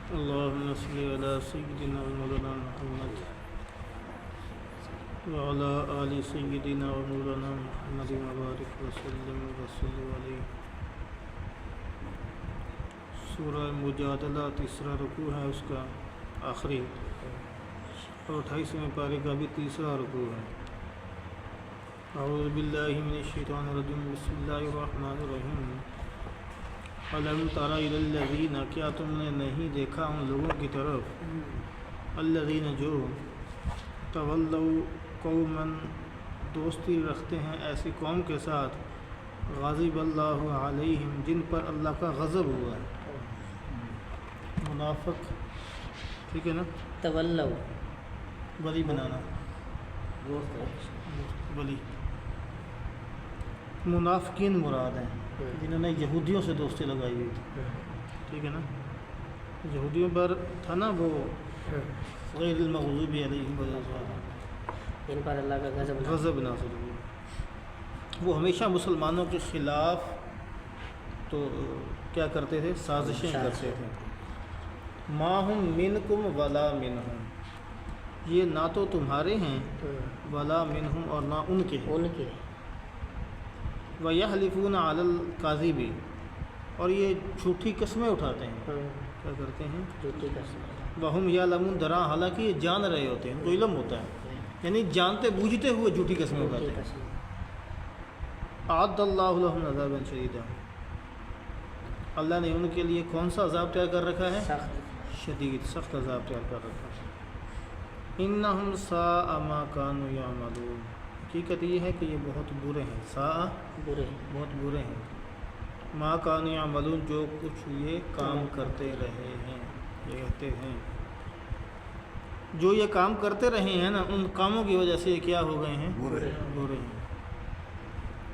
اللهم صل على سيدنا ومولانا محمد وعلى آل سيدنا ومولانا محمد وبارك وسلم وصلوا علیہ۔ سورہ مجادلہ تیسرا رکوع ہے اس کا آخری، اور 28ویں پارے کا بھی تیسرا رکوع ہے۔ اعوذ باللہ من الشیطان الرجیم، بسم اللہ الرحمن الرحیم۔ الم تر الی الذین، کیا تم نے نہیں دیکھا ان لوگوں کی طرف، الذین جو تولوا قوما، دوستی رکھتے ہیں ایسی قوم کے ساتھ، غضب اللہ علیہم، جن پر اللہ کا غضب ہوا ہے۔ منافق، ٹھیک ہے نا، تولو ولی بنانا، ولی منافقین مراد ہیں جنہوں نے یہودیوں سے دوستی لگائی ہوئی تھی، ٹھیک ہے نا۔ یہودیوں پر تھا نا وہ غیر المغضوب علیہم ولا ان پر اللہ کا غضب نازل ہوا۔ وہ ہمیشہ مسلمانوں کے خلاف تو کیا کرتے تھے، سازشیں کرتے تھے۔ ما ہم منکم ولا منہم، یہ نہ تو تمہارے ہیں ولا منہم، اور نہ ان کے ہیں۔ ان کے وَيَحْلِفُونَ عَلَى الْكَاذِبِ، اور یہ جھوٹی قسمیں اٹھاتے ہیں، کیا کرتے ہیں، جھوٹی قسم۔ وَهُمْ يَعْلَمُونَ، درا حالانکہ یہ جان رہے ہوتے ہیں، ان کو علم ہوتا ہے، یعنی جانتے بوجھتے ہوئے جھوٹی قسمیں اٹھاتے ہیں۔ أَعَدَّ اللَّهُ لَهُمْ عَذَابًا شَدِيدًا، اللہ نے ان کے لیے کون سا عذاب تیار کر رکھا ہے، سخت شدید، سخت عذاب تیار کر رکھا ہے۔ إِنَّهُمْ سَاءَ مَا كَانُوا يَعْمَلُونَ، حقیقت یہ ہے کہ یہ بہت برے ہیں، ساء برے بہت برے ہیں، ما کانوا یعملون، جو کچھ یہ کام کرتے رہے ہیں، یہ کہتے ہیں جو یہ کام کرتے رہے ہیں نا، ان کاموں کی وجہ سے یہ کیا ہو گئے ہیں، برے ہیں۔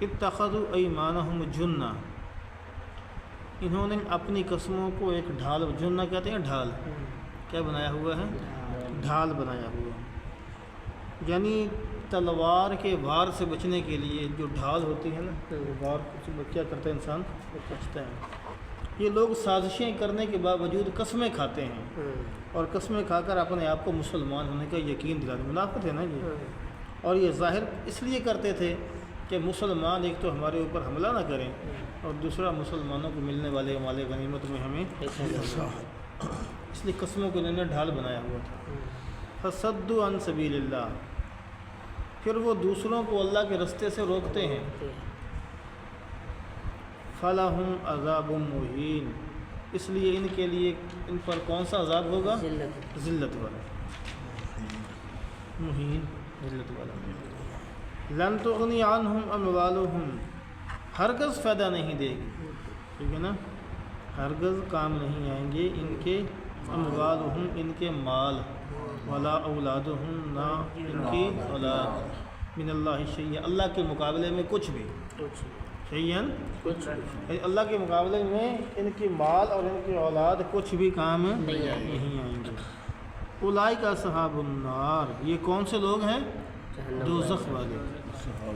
اتخذوا ایمانہم جنہ، انہوں نے اپنی قسموں کو ایک ڈھال، جنہ کہتے ہیں ڈھال، کیا بنایا ہوا ہے، ڈھال بنایا ہوا ہے، یعنی تلوار کے وار سے بچنے کے لیے جو ڈھال ہوتی ہے نا، وار سے کیا کرتا ہے انسان، بچتا ہے۔ یہ لوگ سازشیں کرنے کے باوجود قسمیں کھاتے ہیں، اور قسمیں کھا کر اپنے آپ کو مسلمان ہونے کا یقین دلاتے، منافق ہے نا یہ، اور یہ ظاہر اس لیے کرتے تھے کہ مسلمان ایک تو ہمارے اوپر حملہ نہ کریں، اور دوسرا مسلمانوں کو ملنے والے مال غنیمت میں ہمیں، اس لیے قسموں کو انہوں نے ڈھال بنایا ہوا تھا۔ فصدوا عن سبیل اللہ، پھر وہ دوسروں کو اللہ کے رستے سے روکتے ہیں۔ فَلَهُمْ عَذَابٌ مُّهِينٌ، اس لیے ان کے لیے ان پر کون سا عذاب ہوگا، ذلت والا، مہین، ذلت والا۔ لَن تُغْنِيَ عَنْهُمْ أَمْوَالُهُمْ، ہرگز فائدہ نہیں دے گی، ٹھیک ہے نا، ہرگز کام نہیں آئیں گے ان کے، اموالہم، ان کے مال، ولا اولادہم، نہ ان کی اولاد، من اللہ شیئا، اللہ کے مقابلے میں کچھ بھی، شیئا کچھ بھی، اللہ کے مقابلے میں ان کی مال اور ان کی اولاد کچھ بھی کام نہیں آئیں گے۔ اولئک اصحاب النار، یہ کون سے لوگ ہیں، دوزخ والے،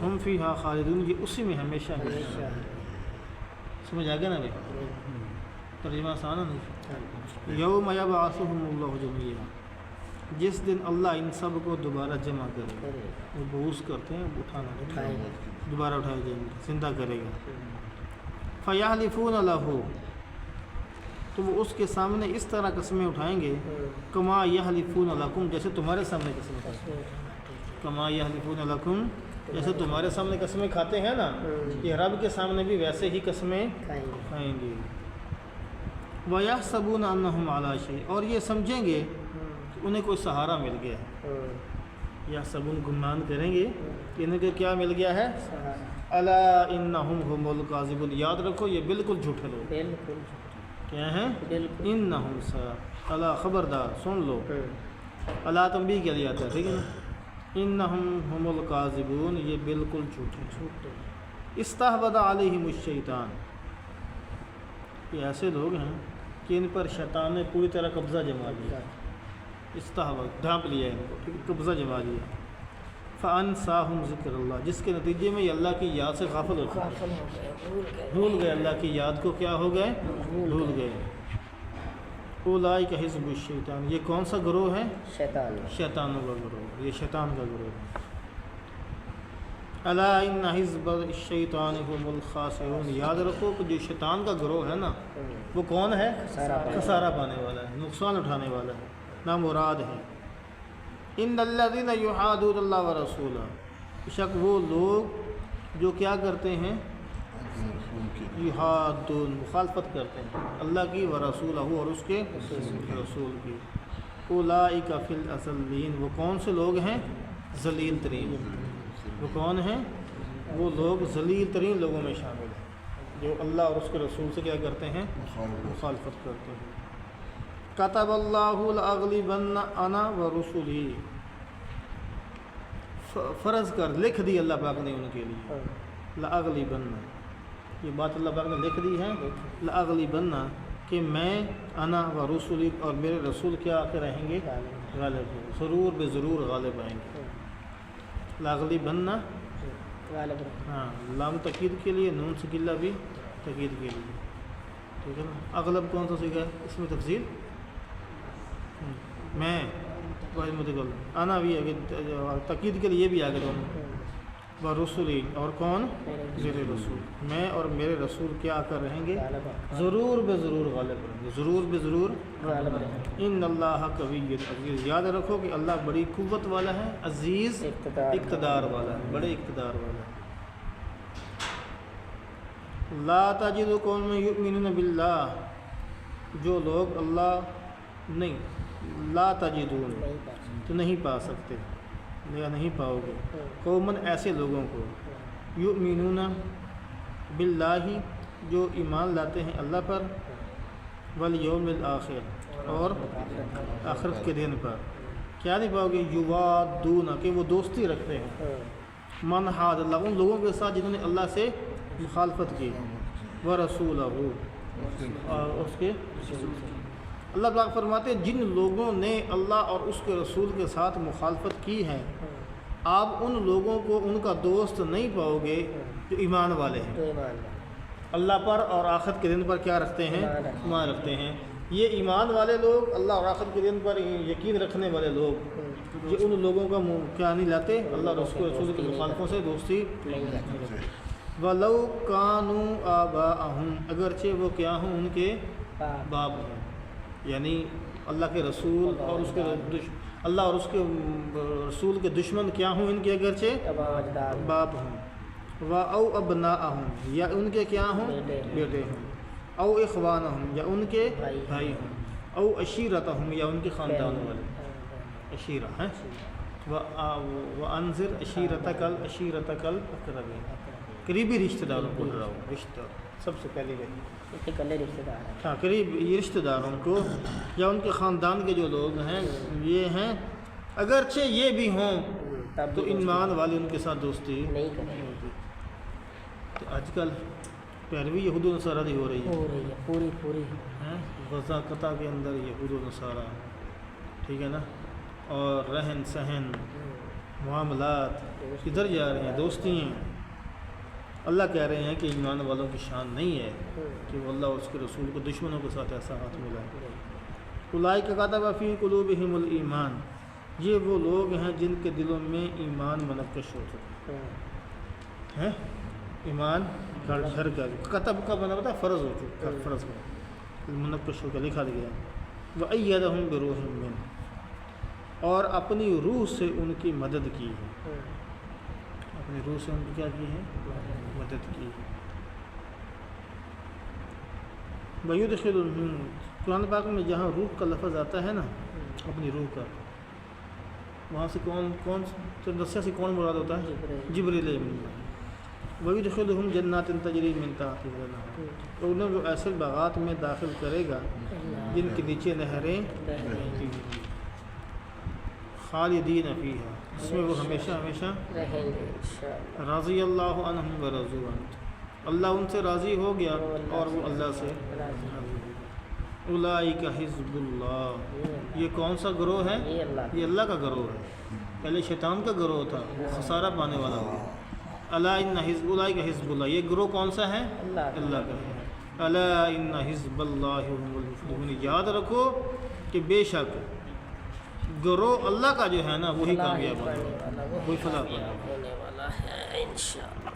ہم فیہا خالدون، یہ اسی میں ہمیشہ ہمیشہ۔ سمجھ آ گیا نا بھائی، ترجمہ آسان ہے نہیں۔ یوم یبعثہم اللہ جمیعا، جس دن اللہ ان سب کو دوبارہ جمع کرے گا، وہ بعوث کرتے ہیں، اٹھانا، دوبارہ اٹھائے جائیں گے، زندہ کرے گا۔ فیحلفون لہ، تو وہ اس کے سامنے اس طرح قسمیں اٹھائیں گے، کما یحلفون لکم، جیسے تمہارے سامنے قسمیں کھاتے ہیں، کما یحلفون لکم، جیسے تمہارے سامنے قسمیں کھاتے ہیں نا، یہ رب کے سامنے بھی ویسے ہی قسمیں کھائیں گے۔ وَيَحْسَبُونَ أَنَّهُمْ عَلَىٰ شَيْءٍ، اور یہ سمجھیں گے کہ انہیں کوئی سہارا مل گیا ہے، یا سبون گمان کریں گے کہ انہیں کو کیا مل گیا ہے، أَلَا إِنَّهُمْ هُمُ الْكَاذِبُونَ، یاد رکھو یہ بالکل جھوٹے لوگ کیا ہیں، إِنَّهُمْ سَا، الا خبردار سن لو، الا تنبیہ کے لیے آتا ہے، ٹھیک ہے نا، إِنَّهُمْ هُمُ الْكَاذِبُونَ، یہ بالکل جھوٹے۔ استحوذ علیہم الشیطان، یہ ایسے لوگ ہیں کہ ان پر شیطان نے پوری طرح قبضہ جما لیا، استحوذ، ڈھانپ لیا ان کو، ٹھیک ہے، قبضہ جما لیا۔ فَأَنْسَاهُمْ ذِكْرَ اللَّهِ، جس کے نتیجے میں یہ اللہ کی یاد سے غافل ہو گئے، بھول گئے اللہ کی یاد کو، کیا ہو گئے، بھول گئے۔ اولئک حزب الشیطان، یہ کون سا گروہ ہے؟ شیطان شیطانوں کا گروہ، یہ شیطان کا گروہ ہے۔ الا ان حزب الشیطان هم الخاسرون، یاد رکھو کہ جو شیطان کا گروہ ہے نا وہ کون ہے؟ خسارہ پانے والا ہے، نقصان اٹھانے والا ہے، نامراد ہے۔ ان الذین یحادون اللہ ورسولہ، بے شک وہ لوگ جو کیا کرتے ہیں؟ یحادون، مخالفت کرتے ہیں اللہ کی، ورسولہ، اور اس کے رسول کی۔ اولئک فی الاذلین، وہ کون سے لوگ ہیں؟ ذلیل ترین۔ وہ کون ہیں؟ وہ لوگ ذلیل ترین لوگوں میں شامل ہیں جو اللہ اور اس کے رسول سے کیا کرتے ہیں؟ مخالفت کرتے ہیں۔ کتب اللہ لاغلبن انا ورسلی، فرض کر، لکھ دی اللہ پاک نے ان کے لیے، لاغلبن، یہ بات اللہ پاک نے لکھ دی ہے، لاغلبن، کہ میں، انا و رسولی، اور میرے رسول کیا آ کے رہیں گے؟ غالب ہوں، ضرور بے ضرور غالب آئیں گے۔ لاغلبن، ہاں، لام تقید کے لیے، نون سکلہ بھی تقید کے لیے، ٹھیک ہے نا۔ اغلب کون سا سیکھا ہے اس میں تفصیل؟ میں واحد متکلم، انا بھی آگے تقید کے لیے بھی آگے دونوں، و رسولی، اور کون؟ میرے رسول، میں اور میرے رسول کیا آ کر رہیں گے؟ ضرور بے ضرور غالب رہیں گے، ضرور بے ضرور غالب رہیں گے۔ ان اللہ قوی عزیز، یاد رکھو کہ اللہ بڑی قوت والا ہے، عزیز اقتدار والا ہے، بڑے اقتدار والا ہے۔ لا تجد قوما یؤمنون باللہ، جو لوگ اللہ نہیں، لا تجدون، تو نہیں پا سکتے یا نہیں پاؤ گے، قومن، ایسے لوگوں کو، یؤمنون باللہ، جو ایمان لاتے ہیں اللہ پر، والیوم الآخر، اور آخرت کے دن پر، کیا نہیں پاؤ گے؟ یوادون، کہ وہ دوستی رکھتے ہیں، من حاد اللہ، ان لوگوں کے ساتھ جنہوں نے اللہ سے مخالفت کی، ورسولہ، اور اس کے اللہ پاک فرماتے ہیں جن لوگوں نے اللہ اور اس کے رسول کے ساتھ مخالفت کی ہے، آپ ان لوگوں کو ان کا دوست نہیں پاؤ گے جو ایمان والے ہیں، اللہ پر اور آخرت کے دن پر کیا رکھتے ہیں؟ ایمان رکھتے ہیں۔ یہ ایمان والے لوگ، اللہ اور آخرت کے دن پر یقین رکھنے والے لوگ، یہ ان لوگوں کا کیا نہیں لاتے؟ اللہ اور اس کے رسول کی مخالفوں سے دوستی نہیں رکھتے۔ وَلَوْ كَانُوا آبَاءَهُمْ، اگرچہ وہ کیا ہوں؟ ان کے باپ ہیں، یعنی اللہ کے رسول اور اس کے اللہ اور اس کے رسول کے دشمن کیا ہوں؟ ان کے اگرچہ باپ ہوں، او ابناءہم، یا ان کے کیا ہوں؟ بیٹے ہوں، او اخوانہم، یا ان کے بھائی ہوں، او عشیرتہم، یا ان کے خاندان والے، عشیرہ ہیں، وانذر عشیرتک الاقربین، قریبی رشتہ داروں کو ڈراؤ، رشتہ سب سے پہلے رشتہ دار، ہاں، قریبی رشتہ داروں کو، یا ان کے خاندان کے جو لوگ ہیں یہ ہیں، اگرچہ یہ بھی ہوں تو ایمان والے ان کے ساتھ دوستی نہیں ہوتی۔ تو آج کل پیروی یہود و نصارہ کی ہو رہی ہے پوری غزہ قطع کے اندر یہود و نصارہ، ٹھیک ہے نا، اور رہن سہن، معاملات کدھر جا رہے ہیں؟ دوستی ہیں۔ اللہ کہہ رہے ہیں کہ ایمان والوں کی شان نہیں ہے کہ وہ اللہ اور اس کے رسول کو دشمنوں کے ساتھ ایسا ہاتھ ملائے۔ اولئک کتب فی قلوبہم الایمان، یہ وہ لوگ ہیں جن کے دلوں میں ایمان منقش ہو چکا ہے، ایمان گھر کا، کتب کا بنا ہوتا ہے فرض ہو چکا، فرض کا منقش ہو کے لکھا گیا۔ وأیدہم بروح منہ، اور اپنی روح سے ان کی مدد کی ہے، اپنی روح سے ان کی کیا کی ہے؟ مدد کی ہے۔ وَيُدْخِلُهُمْ، قرآن پاک میں جہاں روح کا لفظ آتا ہے نا، اپنی روح کا، وہاں سے کون رسیہ سے کون مراد ہوتا ہے؟ جبریل امین۔ وَيُدْخِلُهُمْ جَنَّاتٍ تَجْرِی مِن تَحْتِهَا الْأَنْہَارُ، اور انہیں وہ ایسے باغات میں داخل کرے گا جن کے نیچے نہریں بہتی ہیں، خالدین فیہا، اس میں وہ ہمیشہ رہیں گے، راضی اللہ عنہم ورضوا عنہ، اللہ ان سے راضی ہو گیا اور وہ اللہ سے راضی ہو گیا۔ اولئک حزب اللہ، یہ کون سا گروہ ہے؟ یہ اللہ کا گروہ ہے، پہلے شیطان کا گروہ تھا، وہ خسارہ پانے والا ہوا۔ الا ان حزب، اولئک حزب اللہ، یہ گروہ کون سا ہے؟ اللہ کا ہے۔ الا ان حزب اللہ هم المفلحون، یاد رکھو کہ بے شک گروہ اللہ کا جو ہے نا وہی کامیاب ہونے والا، وہی فلاح پانے والا۔ ہونے والا ہے انشاءاللہ۔